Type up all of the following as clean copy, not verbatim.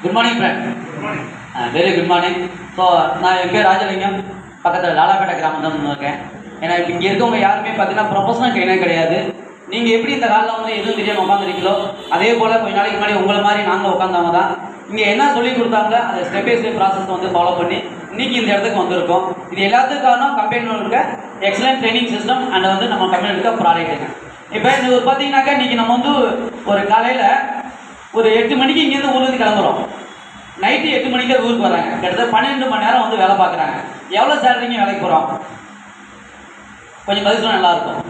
Good morning friend. Very good morning. So நான் என் பேர் ராஜலிங்கம், பக்கத்தில் லாலாப்பேட்டை கிராமத்தில் இருக்கேன். ஏன்னா இப்போ இங்கே இருக்கவங்க யாருமே பார்த்தீங்கன்னா ப்ரொஃபஷனல் ட்ரெயினர் கிடையாது. நீங்கள் எப்படி இந்த காலில் வந்து எதுவும் தெரியாமல் உட்காந்துருக்கீங்களோ அதே போல் கொஞ்ச நாளைக்கு முன்னாடி உங்களை மாதிரி நாங்கள் உட்காந்தவங்க தான். இங்கே என்ன சொல்லி கொடுத்தாங்களோ அந்த ஸ்டெப் பை ஸ்டெப் ப்ராசஸ் வந்து ஃபாலோ பண்ணி இன்றைக்கி இந்த இடத்துக்கு வந்திருக்கோம். இது எல்லாத்துக்கும் காரணம் கம்பெனியில் இருக்க எக்ஸலன்ட் ட்ரைனிங் சிஸ்டம் அண்ட் வந்து நம்ம கம்பெனியில் இருக்க ப்ராடக்ட்டுங்க. இப்போ இது ஒரு பார்த்தீங்கன்னாக்கா இன்றைக்கி நம்ம வந்து ஒரு காலையில் ஒரு 8 மணிக்கு இங்கேருந்து ஊருக்கு கிளம்புறோம். நைட்டு 8 மணிக்கு ஊருக்கு வராங்க. கிட்டத்தட்ட 12 மணி நேரம் வந்து வேலை பார்க்குறாங்க. எவ்வளோ சேலரிங்க வேலைக்கு போகிறோம்? கொஞ்சம் பதில் சொன்னால் நல்லாயிருக்கும்.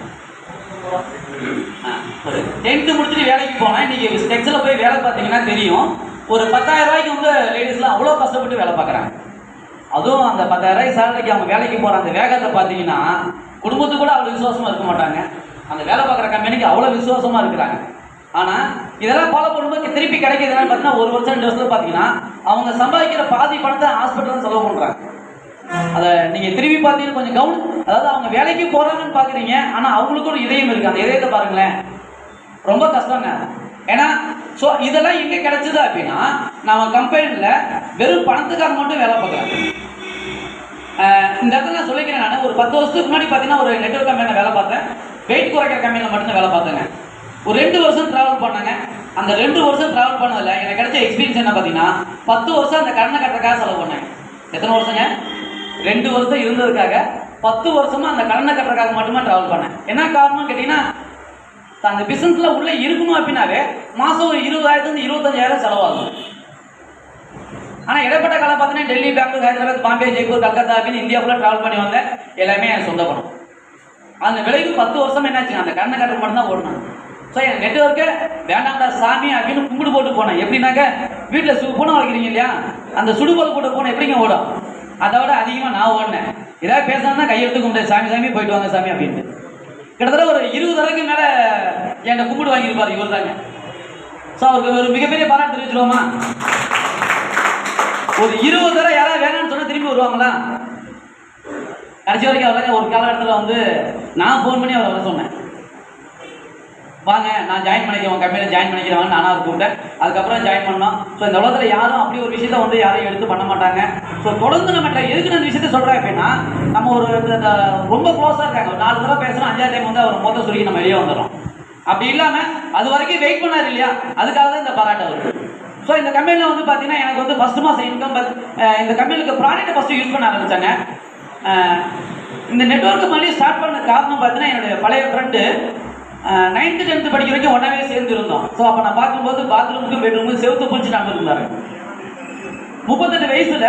ஒரு 10th முடிச்சுட்டு வேலைக்கு போனால் இன்றைக்கி டெக்ஸில் போய் வேலை பார்த்தீங்கன்னா தெரியும். ஒரு 10,000 ரூபாய்க்கு வந்து லேடிஸ்லாம் அவ்வளோ கஷ்டப்பட்டு வேலை பார்க்குறாங்க. அதுவும் அந்த 10,000 ரூபாய் சேலரிக்கு அவங்க வேலைக்கு போகிற அந்த வேகத்தை பார்த்தீங்கன்னா குடும்பத்துக்கு கூட அவ்வளோ விசுவாசமாக இருக்க மாட்டாங்க. அந்த வேலை பார்க்குற கம்பெனிக்கு அவ்வளோ விசுவாசமாக இருக்கிறாங்க. ஆனால் இதெல்லாம் ஃபாலோ பண்ணும்போது திருப்பி கிடைக்கிறதுனால பார்த்தீங்கன்னா 1 வருஷம் 2 வருஷத்துல பார்த்தீங்கன்னா அவங்க சம்பாதிக்கிற பாதி பணத்தை ஹாஸ்பிட்டல் செலவு பண்ணுறாங்க. அதை நீங்கள் திரும்பி பார்த்தீங்கன்னா கொஞ்சம் அதாவது அவங்க வேலைக்கு போகிறாங்கன்னு பார்க்குறீங்க, ஆனால் அவங்களுக்கு ஒரு இதயம் இருக்குது. அந்த இதயத்தை பாருங்களேன், ரொம்ப கஷ்டங்க. ஏன்னா ஸோ இதெல்லாம் எங்கே கிடைச்சது அப்படின்னா நம்ம கம்பெனியில் வெறும் பணத்துக்காக மட்டும் வேலை பார்க்குறாங்க. இந்த இடத்துல நான் சொல்லிக்கிறேன், நான் ஒரு 10 வருஷத்துக்கு முன்னாடி பார்த்தீங்கன்னா ஒரு நெட்வொர்க் கம்பெனியில் வேலை பார்த்தேன். வெயிட் குறைக்கிற கம்பெனியில் மட்டும்தான் வேலை பார்த்தேங்க. ஒரு 2 வருஷம் ட்ராவல் பண்ணாங்க. அந்த 2 வருஷம் ட்ராவல் பண்ணதில் எனக்கு கிடைச்ச எக்ஸ்பீரியன்ஸ் என்ன பார்த்தீங்கன்னா 10 வருஷம் அந்த கடனை கட்டுறதுக்காக செலவு பண்ணேன். எத்தனை வருஷங்க? 2 வருஷம் இருந்ததுக்காக 10 வருஷமாக அந்த கடனை கட்டுறதுக்காக மட்டுமே ட்ராவல் பண்ணேன். என்ன காரணம் கேட்டிங்கன்னா அந்த பிஸ்னஸில் உள்ளே இருக்கணும் அப்படின்னாவே மாதம் ஒரு 20,000 25,000 செலவாகும். ஆனால் இடைப்பட்ட காலம் பார்த்தீங்கன்னா டெல்லி, பெங்களூர், ஹைதராபாத், பாம்பே, ஜெய்ப்பூர், கல்கத்தா அப்படின்னு இந்தியா ஃபுல்லாக ட்ராவல் பண்ணி வந்தேன். எல்லாமே என் சொந்த பணம். அந்த விலைக்கு 10 வருஷம் என்னாச்சுங்க, அந்த கடனை கட்டுறது மட்டும்தான் ஓடணும். ஸோ என் நெட்வொர்க்கு வேண்டாம்டா சாமி அப்படின்னு கும்பிடு போட்டு போனேன். எப்படின்னாக்க வீட்டில் பூனை வளர்க்குறீங்க இல்லையா, அந்த சுடுபோல் போட்டு போனேன் எப்படிங்க ஓடும். அதை விட அதிகமாக நான் ஓடினேன். ஏதாவது பேசணும்னா கையெழுத்து கும்பிட்டு சாமி சாமி போயிட்டு வாங்க சாமி அப்படின்னு. கிட்டத்தட்ட ஒரு 20 தடவைக்கு மேலே என்கிட்ட கும்பிடு வாங்கியிருப்பார் இவர் தாங்க. ஸோ அவருக்கு ஒரு மிகப்பெரிய பாராட்டு தெரிவிச்சிருவோமா? ஒரு 20 தடவை யாராவது வேணாம்னு சொன்னால் திரும்பி வருவாங்களா? கடைசி வரைக்கும் அவருக்கு ஒரு காலகட்டத்தில் வந்து நான் ஃபோன் பண்ணி அவரை வர சொன்னேன், வாங்க நான் ஜாயின் பண்ணிக்கிறேன், உங்கள் கம்பெனியில் ஜாயின் பண்ணிக்கிறேன் நானும் அவர் கூப்பிட்டேன். அதுக்கப்புறம் ஜாயின் பண்ணோம். ஸோ இந்த உலகத்தில் யாரும் அப்படி ஒரு விஷயத்தை வந்து யாரையும் எடுத்து பண்ண மாட்டாங்க. ஸோ தொடர்ந்து நம்ம எதுக்கு நான் விஷயத்தை சொல்கிறேன் அப்படின்னா நம்ம ஒரு ரொம்ப க்ளோஸாக இருக்காங்க. ஒரு 4 தடவை பேசுகிறோம், 5ஆவது டைம் வந்து அவர் மொத்த சொல்லி நம்ம வெளியே வந்துடுறோம். அப்படி இல்லாமல் அது வரைக்கும் வெயிட் பண்ணார் இல்லையா, அதுக்காக தான் இந்த பாராட்டு வருது. ஸோ இந்த கம்பெனியில் வந்து பார்த்தீங்கன்னா எனக்கு வந்து ஃபஸ்ட்டு மாதம் இன்கம் இந்த கம்பெனிக்கு ப்ராடக்ட்டை ஃபஸ்ட்டு யூஸ் பண்ண ஆரம்பித்தாங்க. இந்த நெட்வொர்க்கு மாதிரி ஸ்டார்ட் பண்ண காரணம் பார்த்தீங்கன்னா என்னுடைய பழைய ஃப்ரெண்டு 9th 10th படிக்கிற வரைக்கும் ஒன்றாவே சேர்ந்து இருந்தோம். ஸோ அப்போ நான் பார்க்கும்போது பாத்ரூமுக்கும் பெட்ரூமுக்கும் செவுத்து பிடிச்சி நடந்துருந்தாரு. 38 வயசில்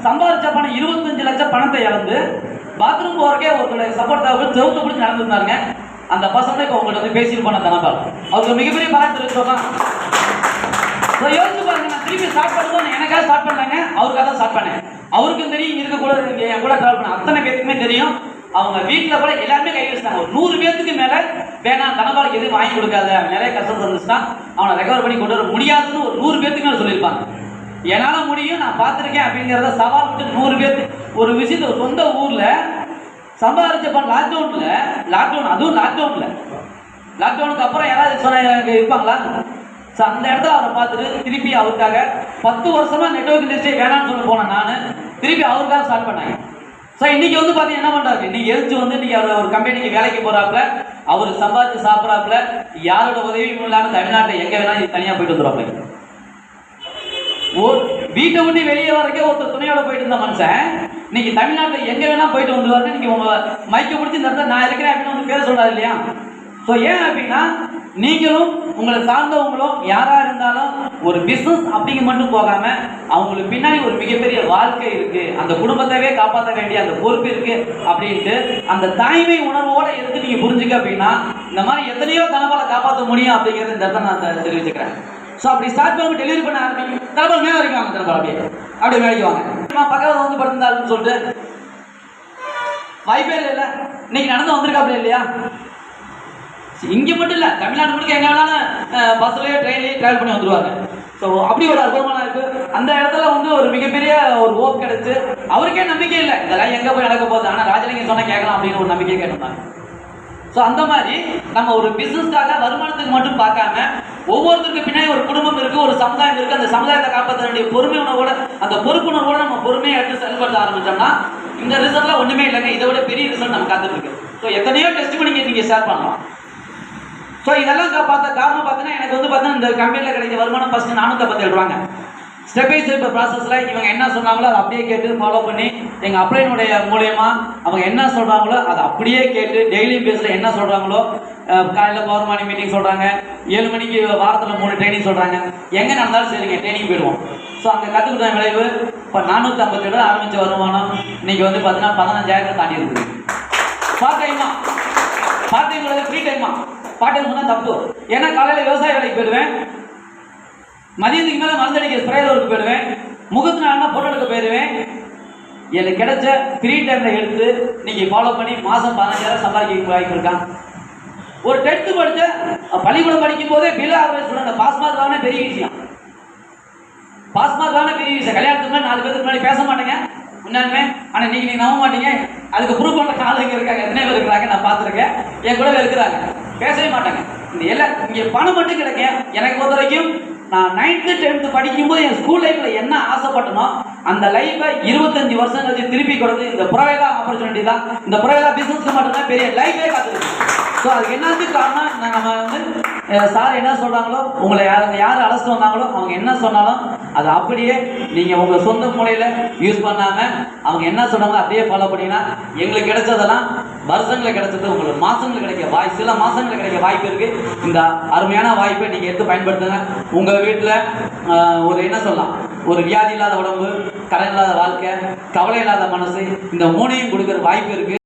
சம்பாதிச்ச பணம் 25 லட்சம் பணத்தை இழந்து பாத்ரூம் போகிறக்கே ஒருத்தருடைய சப்போர்ட் தேவை செவுத்து பிடிச்சி நடந்துருந்தாருங்க. அந்த பசங்க இப்போ உங்கள்கிட்ட வந்து பேசிட்டு போன தனபால் அவருக்கு மிகப்பெரிய பாராட்டு இருக்கோமா? ஸோ யோசிச்சு பாருங்க, நான் திருப்பி ஸ்டார்ட் பண்ணும்போது எனக்காக ஸ்டார்ட் பண்ணாங்க, அவருக்காக தான் ஸ்டார்ட் பண்ணேன். அவருக்கும் தெரியும், இருக்கக்கூட என் கூட ட்ராவல் பண்ண அத்தனை பேருக்குமே தெரியும். அவங்க வீட்டில் கூட எல்லாருமே கை வச்சுட்டாங்க. ஒரு 100 பேருக்கு மேலே வேணாம் தனபாலுக்கு எதுவும் வாங்கி கொடுக்காத, நிறைய கஷ்டம் இருந்துச்சுன்னா அவனை ரெக்கவர் பண்ணி கொண்டு வர முடியாதுன்னு ஒரு 100 பேருக்கு மேலே சொல்லியிருப்பாங்க. என்னால் முடியும், நான் பார்த்துருக்கேன் அப்படிங்கிறத சவால் விட்டு 100 பேருக்கு ஒரு விஷயத்தை சொந்த ஊரில் சம்பாதிச்ச பண்ண லாக்டவுன் அதுவும் லாக்டவுனுக்கு அப்புறம் யாராவது சொன்ன இருப்பாங்களா? ஸோ அந்த இடத்துல அவரை பார்த்துட்டு திருப்பி அவருக்காக 10 வருஷமாக நெட்வொர்க் இண்டஸ்ட்ரி வேணான்னு சொல்ல போனேன் நான். திருப்பி அவருக்காக ஸ்டார்ட் பண்ணாங்க. ஸோ இன்றைக்கி வந்து பார்த்தீங்கன்னா என்ன பண்ணுறாரு, இன்றைக்கி எழுத்து வந்து இன்றைக்கி அவர் ஒரு கம்பெனிக்கு வேலைக்கு போகிறாப்புல, அவர் சம்பாதிச்சு சாப்பிட்றாப்புல, யாரோட உதவியும் இல்லாமல் தமிழ்நாட்டில் எங்கே வேணாலும் தனியாக போயிட்டு வந்துடுறாப்புல. வீட்டை விட்டு வெளியே வரைக்கும் ஒருத்தர் துணையோட போயிட்டு இருந்த மனுஷன் இன்னைக்கு தமிழ்நாட்டில் எங்கே வேணால் போயிட்டு வந்துடுவாருன்னு இன்றைக்கி உங்கள் மைக்கை பிடிச்சி இந்த இடத்துல நான் இருக்கிறேன் அப்படின்னு வந்து பேர் சொல்கிறாரு இல்லையா? ஸோ ஏன் அப்படின்னா நீங்களும் உங்களை சார்ந்தவங்களும் யாராக இருந்தாலும் ஒரு பிஸ்னஸ் அப்படிங்க மட்டும் போகாமல் அவங்களுக்கு பின்னாடி ஒரு மிகப்பெரிய வாழ்க்கை இருக்குது, அந்த குடும்பத்தவே காப்பாற்ற வேண்டிய அந்த பொறுப்பு இருக்குது அப்படின்ட்டு அந்த தாய்மை உணர்வோடு இருந்து நீங்கள் புரிஞ்சுக்க அப்படின்னா இந்த மாதிரி எத்தனையோ தனபாலை காப்பாற்ற முடியும் அப்படிங்கிறது இந்த இடத்துல நான் தெரிவிச்சுக்கிறேன். ஸோ அப்படி ஸ்டார்ட் பண்ணி டெலிவரி பண்ண ஆரம்பிக்கும். தனபால் மேலே வரைக்கும் வாங்க, தனபால் அப்படியே வேலைக்கு வாங்க. நான் பக்கத்தில் வந்து படுத்திருந்தாருன்னு சொல்லிட்டு வாய்ப்பே இல்லை. இன்னைக்கு நடந்து வந்திருக்காப்ல இல்லையா? இங்கே மட்டும் இல்லை, தமிழ்நாடு முழுக்க எங்கே வேணாலும் பஸ்லேயே ட்ரெயின்லேயே ட்ராவல் பண்ணி வந்துடுவாங்க. ஸோ அப்படி ஒரு அற்புதமான இருக்குது. அந்த இடத்துல வந்து ஒரு மிகப்பெரிய ஒரு ஹோப் கிடைச்சு அவருக்கே நம்பிக்கை இல்லை இதெல்லாம் எங்கே போய் நடக்க போகுது, ஆனால் ராஜலிங்கம் சொன்னால் கேட்கலாம் அப்படின்னு ஒரு நம்பிக்கை கேட்டிருந்தாங்க. ஸோ அந்த மாதிரி நம்ம ஒரு பிஸ்னஸ்க்காக வருமானத்துக்கு மட்டும் பார்க்காம ஒவ்வொருத்தருக்கு பின்னாடி ஒரு குடும்பம் இருக்கு, ஒரு சமுதாயம் இருக்கு. அந்த சமுதாயத்தை காப்பாற்ற வேண்டிய பொறுமை உணர்வோட, அந்த பொறுப்புணர்வோட நம்ம பொறுமையை எடுத்து செயல்படுத்த ஆரம்பிச்சோம்னா இந்த ரிசல்ட்லாம் ஒண்ணுமே இல்லைங்க. இதை விட பெரிய ரிசல்ட் நம்ம காத்துட்டு இருக்கு. ஸோ எத்தனையோ டெஸ்ட் நீங்க ஷேர் பண்ணலாம். ஸோ இதெல்லாம் பார்த்த காரணம் பார்த்தீங்கன்னா எனக்கு வந்து பார்த்தீங்கன்னா இந்த கம்பெனியில் கிடைக்கிற வருமானம் ஃபர்ஸ்ட் 457 ரூபாங்க. ஸ்டெப் பை ஸ்டெப் ப்ராசஸில் இவங்க என்ன சொன்னாங்களோ அதை அப்படியே கேட்டு ஃபாலோ பண்ணி எங்கள் அப்ளைனுடைய மூலயமா அவங்க என்ன சொல்கிறாங்களோ அதை அப்படியே கேட்டு டெய்லி பேஸில் என்ன சொல்கிறாங்களோ, காலையில் பவர் மார்னிங் மீட்டிங் சொல்கிறாங்க, 7 மணிக்கு வாரத்தில் 3 ட்ரைனிங் சொல்கிறாங்க, எங்கே நடந்தாலும் சரிங்க ட்ரைனிங் போயிடுவோம். ஸோ அங்கே கற்றுக்கிட்ட விளைவு இப்போ 457 ஆரம்பித்த வருமானம் இன்னைக்கு வந்து பார்த்தீங்கன்னா 15,000 தாண்டி இருக்குது. பார்ட் டைமா, பார்ட் டைம் கிடையாது, ஃப்ரீ டைமா. பார்ட் டைம் தான் தப்பு. ஏன்னா காலையில் விவசாய வேலைக்கு போயிடுவேன், மதியத்துக்கு மேலே மருந்தடிக்க ஸ்ப்ரேயர் ஒர்க்கு போயிடுவேன், முகத்து நாள்னா போட்டோ எடுக்க போயிடுவேன். எனக்கு கிடைச்ச ஃப்ரீ டைமில் எடுத்து இன்னைக்கு ஃபாலோ பண்ணி மாதம் 15,000 சம்பாதிக்க வாய்ப்பு இருக்கான். ஒரு 10th படித்த பள்ளிக்கூடம் படிக்கும் போதே below average student pass mark வாங்கினா பெரிய விஷயம். பாஸ் மார்க் வாங்கினா பெரிய விஷயம். கல்யாணத்துக்கு முன்னாடி 4 பேருக்கு முன்னாடி பேச மாட்டேங்க முன்னாலுமே. ஆனால் இன்னைக்கு நீங்கள் நம்ப மாட்டீங்க. அதுக்கு ப்ரூவ் பண்ணுற ஆளுங்க இருக்காங்க, எத்தனை பேர் இருக்கிறாங்க நான் பார்த்துருக்கேன். என் கூட இருக்கிறாங்க, பேசவே மாட்டாங்க. இந்த எல்லாம் இங்கே பணம் மட்டும் கிடைக்க. எனக்கு பொறுத்த வரைக்கும் நான் 9th 10th படிக்கும்போது என் ஸ்கூல் லைஃப்பில் என்ன ஆசைப்பட்டனோ அந்த லைஃப்பை 25 வருஷம் கழிச்சு திருப்பி கொடுத்து இந்த புறவேதா ஆப்பர்ச்சுனிட்டி தான், இந்த புறவேதா பிஸ்னஸ்க்கு மட்டும்தான் பெரிய லைஃபே காத்துருக்கு. ஸோ அதுக்கு என்னத்துக்கு காரணம், நம்ம வந்து சார் என்ன சொல்கிறாங்களோ, உங்களை யார் அழைச்சிட்டு வந்தாங்களோ அவங்க என்ன சொன்னாலும் அதை அப்படியே நீங்கள் உங்கள் சொந்த மூலையில் யூஸ் பண்ணாமல் அவங்க என்ன சொல்கிறாங்களோ அப்படியே ஃபாலோ பண்ணிங்கன்னா எங்களுக்கு கிடைச்சதெல்லாம் வருஷங்களில் கிடைச்சது உங்களுக்கு மாதங்களுக்கு கிடைக்க சில மாதங்களுக்கு கிடைக்க வாய்ப்பு இருக்குது. இந்த அருமையான வாய்ப்பை நீங்கள் எடுத்து பயன்படுத்துங்க. உங்கள் வீட்டில் ஒரு என்ன சொல்லலாம், ஒரு வியாதி இல்லாத உடம்பு, கடன் இல்லாத வாழ்க்கை, கவலை இல்லாத மனசு, இந்த 3ஐயும் கொடுக்குற வாய்ப்பு இருக்குது.